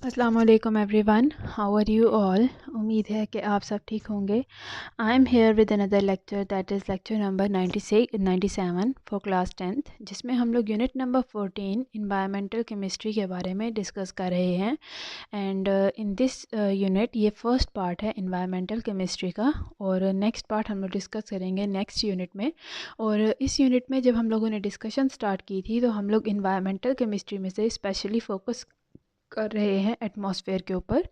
अस्सलाम वालेकुम everyone, how are you all. उम्मीद है कि आप सब ठीक होंगे। I am here with another lecture that is lecture number 97 for class 10th, जिसमें हम लोग यूनिट नंबर 14 इन्वायरमेंटल केमिस्ट्री के बारे में डिस्कस कर रहे हैं। एंड इन दिस यूनिट ये फर्स्ट पार्ट है इन्वायरमेंटल केमिस्ट्री का, और नेक्स्ट पार्ट हम लोग डिस्कस करेंगे नेक्स्ट यूनिट में। और इस यूनिट में जब हम लोगों ने डिस्कशन स्टार्ट की थी तो हम लोग इन्वायरमेंटल केमिस्ट्री में से स्पेशली फोकस कर रहे हैं एटमॉस्फेयर के ऊपर।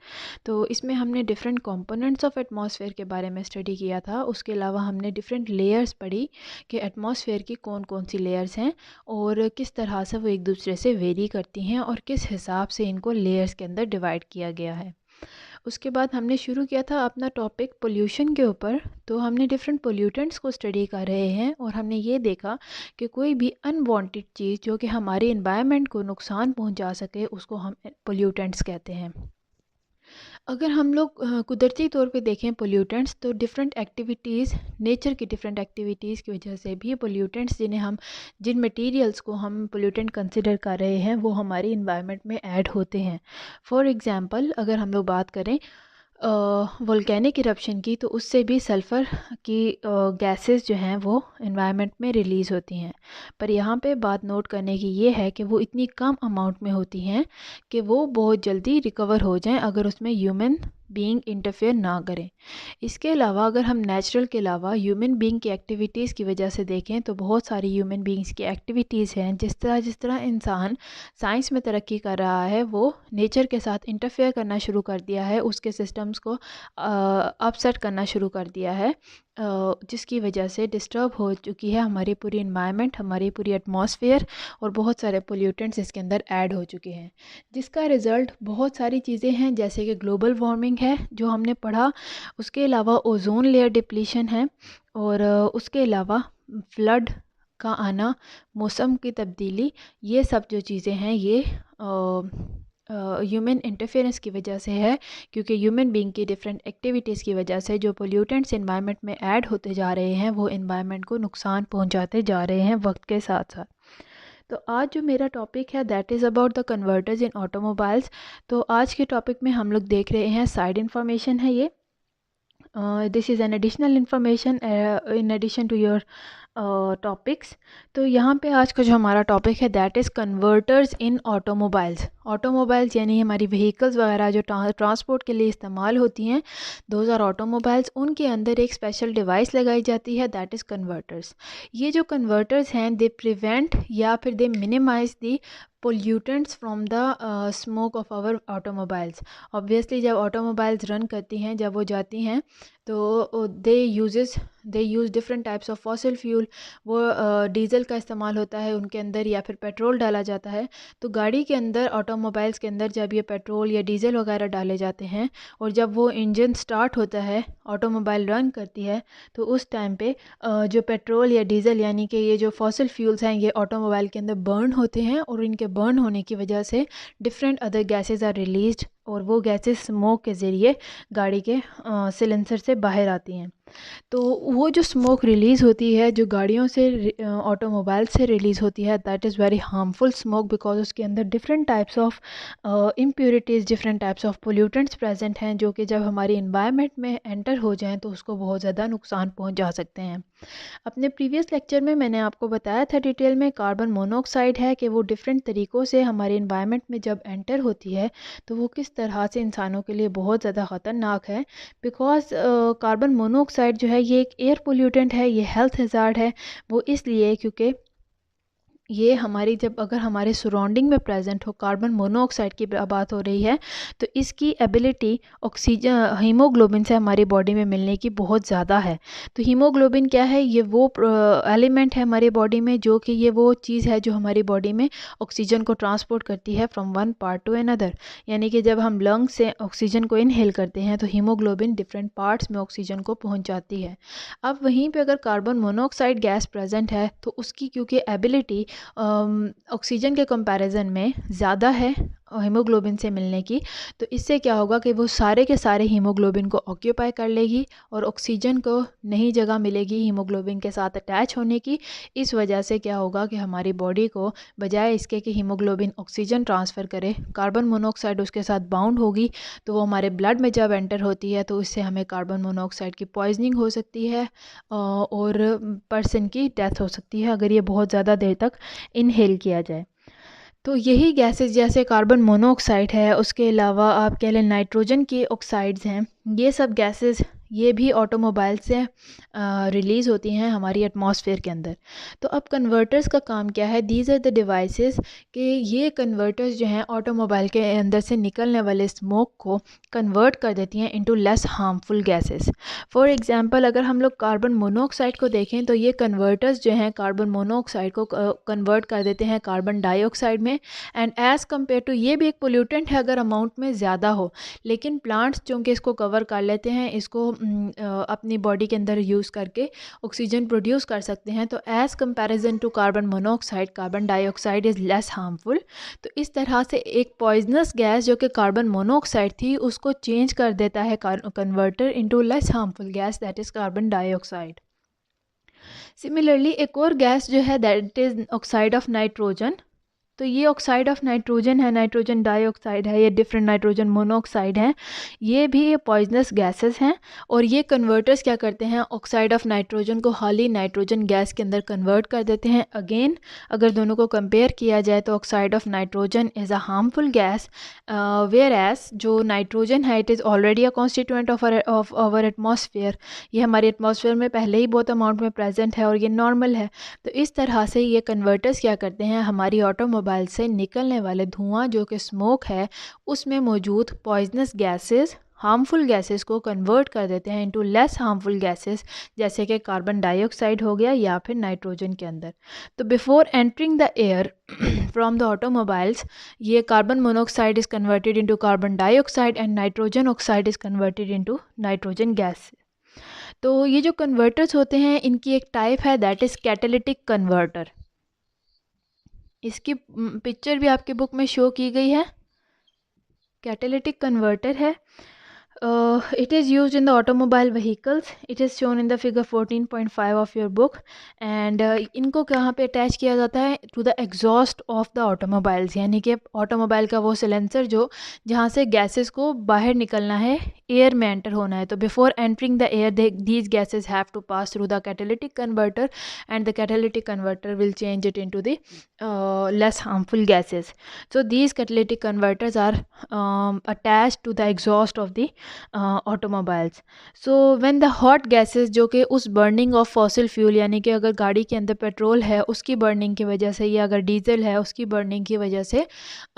तो इसमें हमने डिफरेंट कंपोनेंट्स ऑफ एटमॉस्फेयर के बारे में स्टडी किया था। उसके अलावा हमने डिफरेंट लेयर्स पढ़ी कि एटमॉस्फेयर की कौन कौन सी लेयर्स हैं और किस तरह से वो एक दूसरे से वेरी करती हैं और किस हिसाब से इनको लेयर्स के अंदर डिवाइड किया गया है। उसके बाद हमने शुरू किया था अपना टॉपिक पोल्यूशन के ऊपर। तो हमने डिफरेंट पोल्यूटेंट्स को स्टडी कर रहे हैं और हमने ये देखा कि कोई भी अनवांटेड चीज़ जो कि हमारे इन्वायरमेंट को नुकसान पहुंचा सके उसको हम पोल्यूटेंट्स कहते हैं। अगर हम लोग कुदरती तौर पे देखें पोल्यूटेंट्स, तो डिफरेंट एक्टिविटीज़, नेचर की डिफरेंट एक्टिविटीज़ की वजह से भी पोल्यूटेंट्स जिन मटेरियल्स को हम पोल्यूटेंट कंसिडर कर रहे हैं वो हमारी इन्वायरमेंट में ऐड होते हैं। फॉर एग्ज़ाम्पल अगर हम लोग बात करें वोल्केनिक इरप्शन की, तो उससे भी सल्फ़र की गैसेस जो हैं वो इन्वायरमेंट में रिलीज़ होती हैं। पर यहाँ पे बात नोट करने की ये है कि वो इतनी कम अमाउंट में होती हैं कि वो बहुत जल्दी रिकवर हो जाएं अगर उसमें ह्यूमन बीइंग इंटरफेयर ना करें। इसके अलावा अगर हम नेचुरल के अलावा ह्यूमन बीइंग की एक्टिविटीज़ की वजह से देखें तो बहुत सारी ह्यूमन बीइंग्स की एक्टिविटीज़ हैं। जिस तरह इंसान साइंस में तरक्की कर रहा है वो नेचर के साथ इंटरफेयर करना शुरू कर दिया है, उसके सिस्टम्स को अपसेट करना शुरू कर दिया है, जिसकी वजह से डिस्टर्ब हो चुकी है हमारी पूरी इन्वायरमेंट, हमारी पूरी एटमॉस्फेयर, और बहुत सारे पोल्यूटेंट्स इसके अंदर ऐड हो चुके हैं, जिसका रिज़ल्ट बहुत सारी चीज़ें हैं जैसे कि ग्लोबल वार्मिंग है जो हमने पढ़ा। उसके अलावा ओजोन लेयर डिप्लीशन है, और उसके अलावा फ्लड का आना, मौसम की तब्दीली, ये सब जो चीज़ें हैं ये ह्यूमन इंटरफेरेंस की वजह से है। क्योंकि ह्यूमन बीइंग की डिफरेंट एक्टिविटीज़ की वजह से जो पोल्यूटेंट्स इन्वायरमेंट में ऐड होते जा रहे हैं वो इन्वायरमेंट को नुकसान पहुंचाते जा रहे हैं वक्त के साथ साथ। तो आज जो मेरा टॉपिक है that is about the converters in automobiles. तो आज के टॉपिक में हम लोग देख रहे हैं साइड इन्फॉर्मेशन है ये। This is an additional information in addition to your topics. तो यहाँ पे आज का जो हमारा टॉपिक है that is converters in automobiles यानी हमारी व्हीकल्स वगैरह जो ट्रांसपोर्ट के लिए इस्तेमाल होती हैं, दोज आर ऑटोमोबाइल्स। उनके अंदर एक स्पेशल डिवाइस लगाई जाती है दैट इज़ कन्वर्टर्स। ये जो कन्वर्टर्स हैं दे प्रिवेंट या फिर they minimise the pollutants from the smoke of our automobiles. Obviously जब ऑटोमोबाइल्स रन करती हैं, जब वो जाती हैं तो they use different types of fossil fuel. वो डीज़ल का इस्तेमाल होता है उनके अंदर या फिर पेट्रोल डाला जाता है। तो गाड़ी के अंदर, ऑटोमोबाइल्स के अंदर जब ये पेट्रोल या डीज़ल वगैरह डाले जाते हैं और जब वो इंजन स्टार्ट होता है, ऑटोमोबाइल रन करती है, तो उस टाइम पे जो पेट्रोल या डीज़ल यानी कि ये जो फॉसिल फ्यूल्स हैं ये ऑटोमोबाइल के अंदर बर्न होते हैं, और इनके बर्न होने की वजह से different other gases are released, और वो गैसेस स्मोक के ज़रिए गाड़ी के सिलेंसर से बाहर आती हैं। तो वो जो स्मोक रिलीज़ होती है, जो गाड़ियों से ऑटोमोबाइल से रिलीज़ होती है, that is very harmful smoke because उसके अंदर different types of impurities, different types of pollutants present हैं जो कि जब हमारी इन्वायरमेंट में एंटर हो जाएं तो उसको बहुत ज़्यादा नुकसान पहुंचा सकते हैं। अपने प्रीवियस लेक्चर में मैंने आपको बताया था डिटेल में कार्बन मोनोऑक्साइड है कि वो डिफरेंट तरीक़ों से हमारे इन्वायरमेंट में जब एंटर होती है तो वो किस तरह से इंसानों के लिए बहुत ज़्यादा ख़तरनाक है। बिकॉज कार्बन मोनोऑक्साइड जो है ये एक एयर पोल्यूटेंट है, ये हेल्थ हज़ार्ड है। वो इसलिए क्योंकि ये हमारी जब अगर हमारे सराउंडिंग में प्रेजेंट हो, कार्बन मोनोऑक्साइड की बात हो रही है, तो इसकी एबिलिटी ऑक्सीजन हीमोग्लोबिन से हमारी बॉडी में मिलने की बहुत ज़्यादा है। तो हीमोग्लोबिन क्या है? ये वो एलिमेंट है हमारी बॉडी में जो कि ये वो चीज़ है जो हमारी बॉडी में ऑक्सीजन को ट्रांसपोर्ट करती है from one part two another. यानी कि जब हम लंग से ऑक्सीजन को इनहेल करते हैं तो हीमोग्लोबिन डिफरेंट पार्ट्स में ऑक्सीजन को पहुँचाती है। अब वहीं पर अगर कार्बन मोनोऑक्साइड गैस प्रेजेंट है तो उसकी क्योंकि एबिलिटी ऑक्सीजन के कंपैरिजन में ज़्यादा है, हीमोग्लोबिन से मिलने की, तो इससे क्या होगा कि वो सारे के सारे हीमोग्लोबिन को ऑक्यूपाई कर लेगी और ऑक्सीजन को नई जगह मिलेगी हीमोग्लोबिन के साथ अटैच होने की। इस वजह से क्या होगा कि हमारी बॉडी को बजाय इसके कि हीमोग्लोबिन ऑक्सीजन ट्रांसफ़र करे, कार्बन मोनोऑक्साइड उसके साथ बाउंड होगी, तो वो हमारे ब्लड में जब एंटर होती है तो इससे हमें कार्बन मोनोऑक्साइड की पॉइजनिंग हो सकती है और पर्सन की डेथ हो सकती है अगर ये बहुत ज़्यादा देर तक इनहेल किया जाए। तो यही गैसेस जैसे कार्बन मोनोऑक्साइड है, उसके अलावा आप कह लें नाइट्रोजन के ऑक्साइड्स हैं, ये सब गैसेस ये भी ऑटोमोबाइल से रिलीज़ होती हैं हमारी एटमॉस्फेयर के अंदर। तो अब कन्वर्टर्स का काम क्या है? दीज आर द डिवाइसेस कि ये कन्वर्टर्स जो हैं ऑटोमोबाइल के अंदर से निकलने वाले स्मोक को कन्वर्ट कर देती हैं into less harmful gases. For example अगर हम लोग कार्बन मोनोऑक्साइड को देखें तो ये कन्वर्टर्स जो हैं कार्बन मोनोऑक्साइड को कन्वर्ट कर देते हैं कार्बन डाइऑक्साइड में, एंड एज़ कम्पेयर टू ये भी एक पोल्यूटेंट है अगर अमाउंट में ज़्यादा हो, लेकिन प्लांट्स चूँकि इसको कवर कर लेते हैं, इसको अपनी बॉडी के अंदर यूज़ करके ऑक्सीजन प्रोड्यूस कर सकते हैं, तो as comparison to carbon monoxide carbon dioxide is less harmful. तो इस तरह से एक पॉइजनस गैस जो कि कार्बन मोनोऑक्साइड थी उसको चेंज कर देता है converter into less harmful gas that is carbon dioxide. Similarly एक और गैस जो है that is oxide of nitrogen. तो ये ऑक्साइड ऑफ नाइट्रोजन है, नाइट्रोजन डाइऑक्साइड है, ये डिफरेंट नाइट्रोजन मोनोऑक्साइड हैं, ये भी ये पॉइजनस गैसेस हैं। और ये कन्वर्टर्स क्या करते हैं? ऑक्साइड ऑफ नाइट्रोजन को खाली नाइट्रोजन गैस के अंदर कन्वर्ट कर देते हैं। अगेन अगर दोनों को कंपेयर किया जाए तो oxide of nitrogen is a harmful gas, whereas जो नाइट्रोजन है it is already a constituent of our atmosphere, ये हमारे एटमॉस्फेयर में पहले ही बहुत अमाउंट में प्रेजेंट है और ये नॉर्मल है। तो इस तरह से ये कन्वर्टर्स क्या करते हैं? हमारी ऑटोमोबाइल से निकलने वाले धुआं जो कि स्मोक है उसमें मौजूद पॉइजनस गैसेस हार्मफुल गैसेस को कन्वर्ट कर देते हैं इनटू लेस हार्मफुल गैसेस, जैसे कि कार्बन डाइऑक्साइड हो गया या फिर नाइट्रोजन के अंदर। तो before entering the air from the automobiles, ये carbon monoxide is converted into carbon dioxide and nitrogen oxide is converted into nitrogen gas. तो ये जो कन्वर्टर्स होते हैं इनकी एक टाइप है दैट इज़ कैटालिटिक कन्वर्टर। इसकी पिक्चर भी आपकी बुक में शो की गई है। कैटालिटिक कन्वर्टर है, it is used in the automobile vehicles. It is shown in the figure 14.5 of your book and इनको कहाँ पे अटैच किया जाता है? To the exhaust of the automobiles, यानी कि ऑटोमोबाइल का वो सिलेंसर जो जहाँ से गैसेस को बाहर निकलना है, एयर में एंटर होना है। तो before entering the air these gases have to pass through the catalytic converter and the catalytic converter will change it into the less harmful gases. So these catalytic converters are attached to the exhaust of the automobiles. So when the hot gases जो कि उस burning of fossil fuel, यानी कि अगर गाड़ी के अंदर petrol है उसकी burning की वजह से या अगर डीजल है उसकी burning की वजह से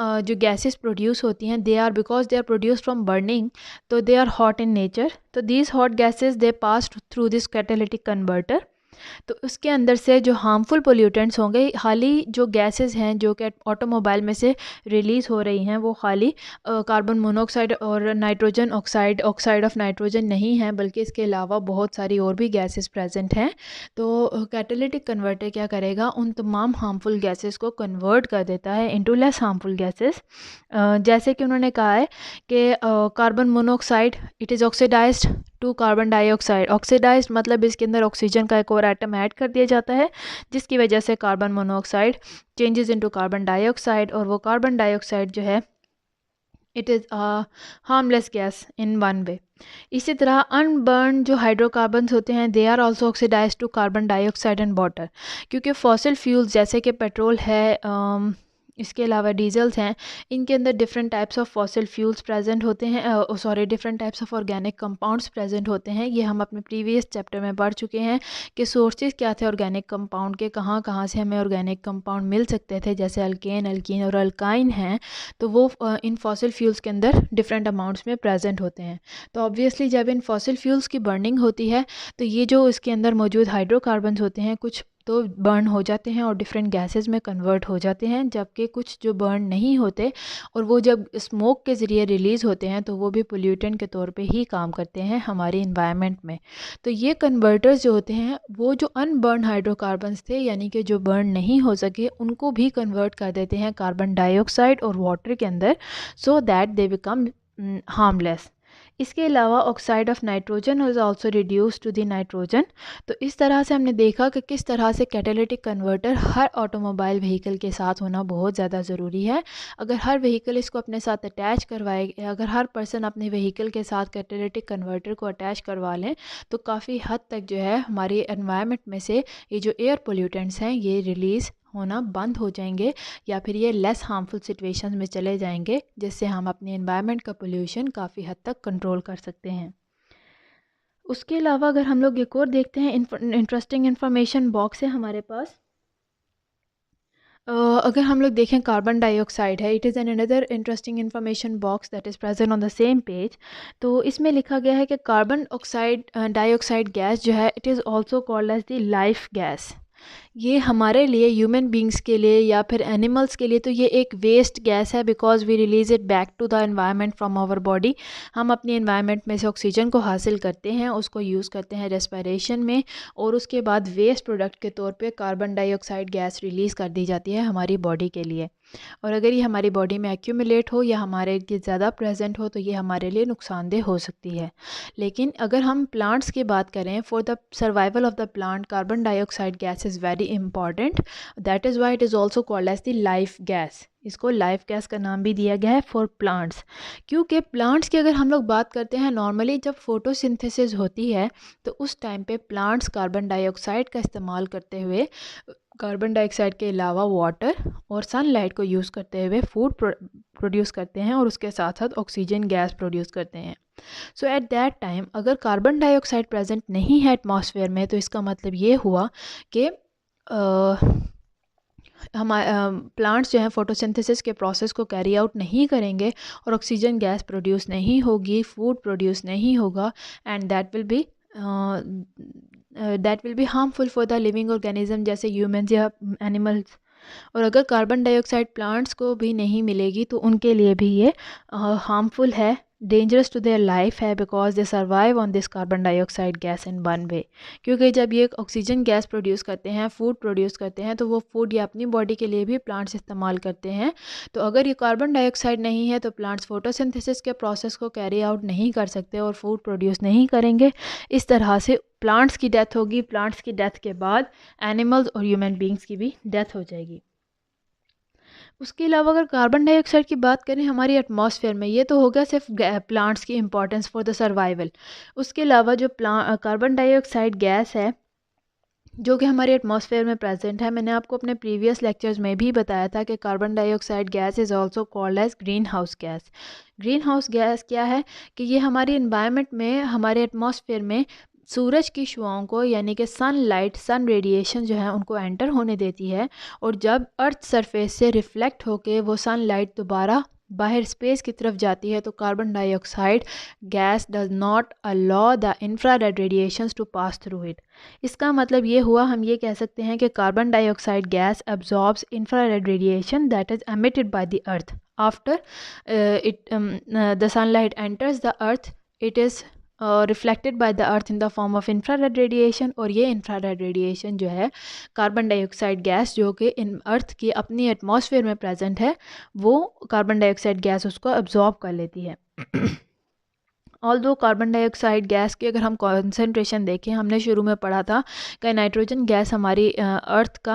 जो gases produce होती हैं, they are because they are produced from burning, तो they are hot in nature. तो these hot gases they pass through this catalytic converter. तो उसके अंदर से जो हार्मफुल पोल्यूटेंट्स होंगे, खाली जो गैसेस हैं जो कि ऑटोमोबाइल में से रिलीज़ हो रही हैं वो खाली कार्बन मोनोऑक्साइड और नाइट्रोजन ऑक्साइड ऑफ नाइट्रोजन नहीं है, बल्कि इसके अलावा बहुत सारी और भी गैसेस प्रेजेंट हैं। तो कैटालिटिक कन्वर्टर क्या करेगा? उन तमाम हार्मफुल गैसेस को कन्वर्ट कर देता है इनटू लेस हार्मफुल गैसेस। जैसे कि उन्होंने कहा है कि carbon monoxide it is oxidized to carbon dioxide. Oxidized मतलब इसके अंदर ऑक्सीजन का एक और एटम ऐड कर दिया जाता है, जिसकी वजह से carbon monoxide changes into carbon dioxide, और वो कार्बन डाइऑक्साइड जो है it is harmless gas in one way. इसी तरह अनबर्न जो हाइड्रोकार्बन्स होते हैं they are also oxidized to carbon dioxide and water, क्योंकि फॉसिल फ्यूल्स जैसे कि पेट्रोल है, इसके अलावा डीजल्स हैं, इनके अंदर different types of fossil fuels present होते हैं, different types of organic compounds present होते हैं। ये हम अपने प्रीवियस चैप्टर में पढ़ चुके हैं कि सोर्सेज क्या थे ऑर्गेनिक कंपाउंड के, कहाँ कहाँ से हमें ऑर्गेनिक कंपाउंड मिल सकते थे, जैसे अल्केन और अल्काइन हैं, तो वो इन फॉसिल फ्यूल्स के अंदर डिफरेंट अमाउंट्स में प्रेजेंट होते हैं। तो ऑब्वियसली जब इन फॉसिल फ्यूल्स की बर्निंग होती है तो ये जो इसके अंदर मौजूद हाइड्रोकार्बन्स होते हैं कुछ तो बर्न हो जाते हैं और डिफरेंट गैसेस में कन्वर्ट हो जाते हैं, जबकि कुछ जो बर्न नहीं होते और वो जब स्मोक के ज़रिए रिलीज़ होते हैं तो वो भी पोल्यूटेंट के तौर पे ही काम करते हैं हमारे इन्वायरमेंट में। तो ये कन्वर्टर्स जो होते हैं वो जो अनबर्न हाइड्रोकार्बन्स थे, यानी कि जो बर्न नहीं हो सके, उनको भी कन्वर्ट कर देते हैं कार्बन डाइऑक्साइड और वाटर के अंदर, so that they become harmless. इसके अलावा oxide of nitrogen is also reduce to the nitrogen. तो इस तरह से हमने देखा कि किस तरह से कैटालिटिक कन्वर्टर हर ऑटोमोबाइल व्हीकल के साथ होना बहुत ज़्यादा ज़रूरी है। अगर हर व्हीकल इसको अपने साथ अटैच करवाए, अगर हर पर्सन अपने व्हीकल के साथ कैटालिटिक कन्वर्टर को अटैच करवा लें तो काफ़ी हद तक जो है हमारी एनवायरनमेंट में से ये जो एयर पोल्यूटेंट्स हैं ये रिलीज़ होना बंद हो जाएंगे, या फिर ये लेस हार्मफुल सिचुएशंस में चले जाएंगे, जिससे हम अपने एनवायरनमेंट का पोल्यूशन काफ़ी हद तक कंट्रोल कर सकते हैं। उसके अलावा अगर हम लोग एक और देखते हैं, इंटरेस्टिंग इन्फॉर्मेशन बॉक्स है हमारे पास। अगर हम लोग देखें कार्बन डाइऑक्साइड है, it is an another interesting information box that is present on the same page. तो इसमें लिखा गया है कि कार्बन ऑक्साइड डाइऑक्साइड गैस जो है it is also called as the life gas. ये हमारे लिए, ह्यूमन बींग्स के लिए या फिर एनिमल्स के लिए तो ये एक वेस्ट गैस है, because we release it back to the environment from our body. हम अपनी एनवायरनमेंट में से ऑक्सीजन को हासिल करते हैं, उसको यूज़ करते हैं रेस्पिरेशन में, और उसके बाद वेस्ट प्रोडक्ट के तौर पे कार्बन डाइऑक्साइड गैस रिलीज़ कर दी जाती है हमारी बॉडी के लिए। और अगर ये हमारी बॉडी में एक्यूमुलेट हो या हमारे लिए ज़्यादा प्रेजेंट हो तो ये हमारे लिए नुकसानदेह हो सकती है। लेकिन अगर हम प्लांट्स की बात करें, for the survival of the plant carbon dioxide gas is very important, that is why it is also called as the life gas. इसको लाइफ गैस का नाम भी दिया गया है फॉर प्लांट्स, क्योंकि प्लांट्स की अगर हम लोग बात करते हैं, नॉर्मली जब फोटोसिंथेसिस होती है तो उस टाइम पे प्लांट्स कार्बन डाइऑक्साइड का इस्तेमाल करते हुए, कार्बन डाइऑक्साइड के अलावा वाटर और सनलाइट को यूज़ करते हुए फूड प्रोड्यूस करते हैं, और उसके साथ साथ ऑक्सीजन गैस प्रोड्यूस करते हैं। सो एट दैट टाइम अगर कार्बन डाइऑक्साइड प्रेजेंट नहीं है एटमॉस्फेयर में, तो इसका मतलब ये हुआ कि हमारे प्लांट्स जो हैं फोटोसिंथेसिस के प्रोसेस को कैरी आउट नहीं करेंगे और ऑक्सीजन गैस प्रोड्यूस नहीं होगी, फूड प्रोड्यूस नहीं होगा, and that will be harmful for the living organism जैसे ह्यूमंस या एनिमल्स। और अगर कार्बन डाइऑक्साइड प्लांट्स को भी नहीं मिलेगी तो उनके लिए भी ये हार्मफुल है, डेंजरस टू देयर लाइफ है, because they survive on this carbon dioxide gas in one वे। क्योंकि जब ये ऑक्सीजन गैस प्रोड्यूस करते हैं, फूड प्रोड्यूस करते हैं, तो वो फूड ये अपनी बॉडी के लिए भी प्लांट्स इस्तेमाल करते हैं। तो अगर ये कार्बन डाइऑक्साइड नहीं है तो प्लांट्स फोटोसिंथेसिस के प्रोसेस को कैरी आउट नहीं कर सकते और फूड प्रोड्यूस नहीं करेंगे। इस तरह से प्लांट्स की डेथ होगी, प्लांट्स की डेथ के बाद एनिमल्स और ह्यूमन बींग्स की भी डेथ हो जाएगी। उसके अलावा अगर कार्बन डाइऑक्साइड की बात करें हमारी एटमॉस्फेयर में, ये तो हो गया सिर्फ प्लांट्स की इंपॉर्टेंस फॉर द सर्वाइवल। उसके अलावा जो कार्बन डाइऑक्साइड गैस है जो कि हमारे एटमॉस्फेयर में प्रेजेंट है, मैंने आपको अपने प्रीवियस लेक्चर्स में भी बताया था कि carbon dioxide gas is also called as green house gas. Green house gas क्या है कि ये हमारी इन्वायरमेंट में, हमारे एटमॉस्फेयर में सूरज की शुआओं को, यानी कि सनलाइट, सन रेडिएशन जो है उनको एंटर होने देती है, और जब अर्थ सरफेस से रिफ्लेक्ट होके वो सनलाइट दोबारा बाहर स्पेस की तरफ जाती है तो carbon dioxide gas does not allow the infrared radiations to pass through it. इसका मतलब ये हुआ, हम ये कह सकते हैं कि carbon dioxide gas absorbs infrared radiation that is emitted by the earth after the sunlight enters the earth, it is reflected by the earth in the form of infrared radiation. और ये इंफ्रारेड रेडिएशन जो है carbon dioxide gas जो कि इन अर्थ की अपनी atmosphere में present है, वो कार्बन डाइऑक्साइड गैस उसको अब्जॉर्ब कर लेती है। ऑल्दो कार्बन डाइऑक्साइड गैस की अगर हम कॉन्सेंट्रेशन देखें, हमने शुरू में पढ़ा था कि नाइट्रोजन गैस हमारी अर्थ का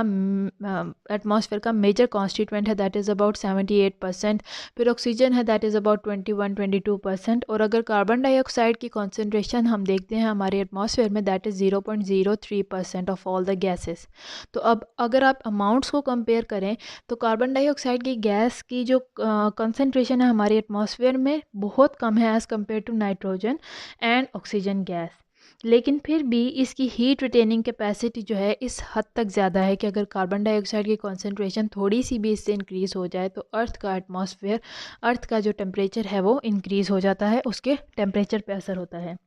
एटमॉस्फेयर का मेजर कॉन्स्टिट्यूएंट है, दैट इज़ अबाउट 78%। फिर ऑक्सीजन है दैट इज़ अबाउट 21-22%। और अगर कार्बन डाइऑक्साइड की कॉन्सेंट्रेशन हम देखते हैं हमारे एटमॉस्फेयर में, that is 0.03% of all the gases. तो अब अगर आप अमाउंट्स को कंपेयर करें तो कार्बन डाइऑक्साइड की गैस की जो कॉन्सेंट्रेशन है हमारे एटमॉस्फेयर में बहुत कम है as compare to nitrogen and oxygen gas. लेकिन फिर भी इसकी हीट रिटेनिंग कैपेसिटी जो है इस हद तक ज़्यादा है कि अगर कार्बन डाइऑक्साइड की कॉन्सेंट्रेशन थोड़ी सी भी इससे इंक्रीज़ हो जाए तो अर्थ का एटमॉस्फेयर, अर्थ का जो टेम्परेचर है वो इंक्रीज़ हो जाता है, उसके टेम्परेचर पे असर होता है।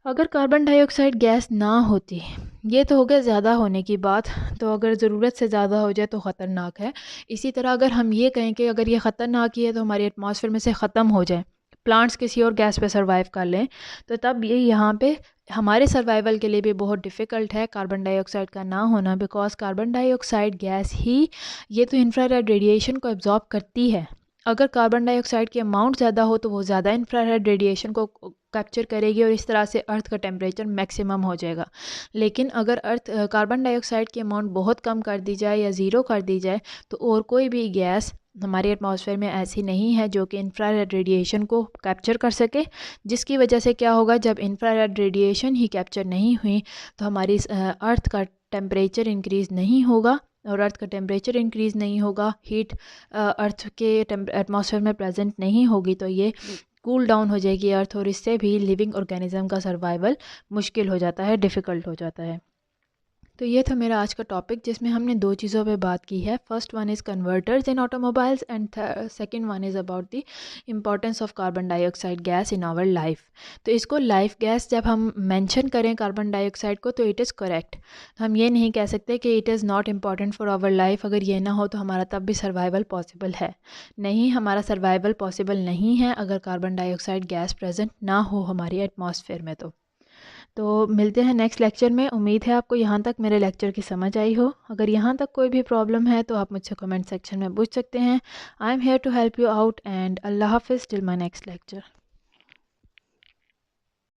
अगर कार्बन डाइऑक्साइड गैस ना होती ये तो हो गया ज़्यादा होने की बात। तो अगर ज़रूरत से ज़्यादा हो जाए तो ख़तरनाक है। इसी तरह अगर हम ये कहें कि अगर ये ख़तरनाक ही है तो हमारी एटमॉस्फेयर में से ख़त्म हो जाए, प्लांट्स किसी और गैस पे सर्वाइव कर लें, तो तब ये यहाँ पे हमारे सर्वाइवल के लिए भी बहुत डिफ़िकल्ट है कार्बन डाइऑक्साइड का ना होना, बिकॉज़ कार्बन डाइऑक्साइड गैस ही ये तो इंफ्रारेड रेडिएशन को एब्जॉर्ब करती है। अगर कार्बन डाइऑक्साइड की अमाउंट ज़्यादा हो तो वो ज़्यादा इंफ्रारेड रेडिएशन को कैप्चर करेगी और इस तरह से अर्थ का टेम्परेचर मैक्सिमम हो जाएगा। लेकिन अगर कार्बन डाइऑक्साइड की अमाउंट बहुत कम कर दी जाए या ज़ीरो कर दी जाए तो और कोई भी गैस हमारे एटमॉस्फेयर में ऐसी नहीं है जो कि इंफ्रारेड रेडिएशन को कैप्चर कर सके, जिसकी वजह से क्या होगा, जब इंफ्रारेड रेडिएशन ही कैप्चर नहीं हुई तो हमारी अर्थ का टेम्परेचर इंक्रीज़ नहीं होगा, और अर्थ का टेम्परेचर इंक्रीज़ नहीं होगा, हीट अर्थ के एटमॉस्फेयर में प्रेजेंट नहीं होगी, तो ये कूल डाउन हो जाएगी अर्थ, और इससे भी लिविंग ऑर्गेनिज्म का सर्वाइवल मुश्किल हो जाता है, डिफ़िकल्ट हो जाता है। तो ये था मेरा आज का टॉपिक, जिसमें हमने दो चीज़ों पे बात की है। First one is converters in automobiles and second one is about the importance of carbon dioxide gas in our life. तो इसको लाइफ गैस जब हम मेंशन करें कार्बन डाइऑक्साइड को तो इट इज़ करेक्ट। हम ये नहीं कह सकते कि it is not important for our life. अगर ये ना हो तो हमारा तब भी सर्वाइवल पॉसिबल है। नहीं, हमारा सर्वाइवल पॉसिबल नहीं है अगर कार्बन डाइऑक्साइड गैस प्रेजेंट ना हो हमारी एटमॉस्फेयर में। तो मिलते हैं नेक्स्ट लेक्चर में। उम्मीद है आपको यहाँ तक मेरे लेक्चर की समझ आई हो। अगर यहाँ तक कोई भी प्रॉब्लम है तो आप मुझसे कमेंट सेक्शन में पूछ सकते हैं। I am here to help you out, and अल्लाह हाफिज़ टिल माय नेक्स्ट लेक्चर।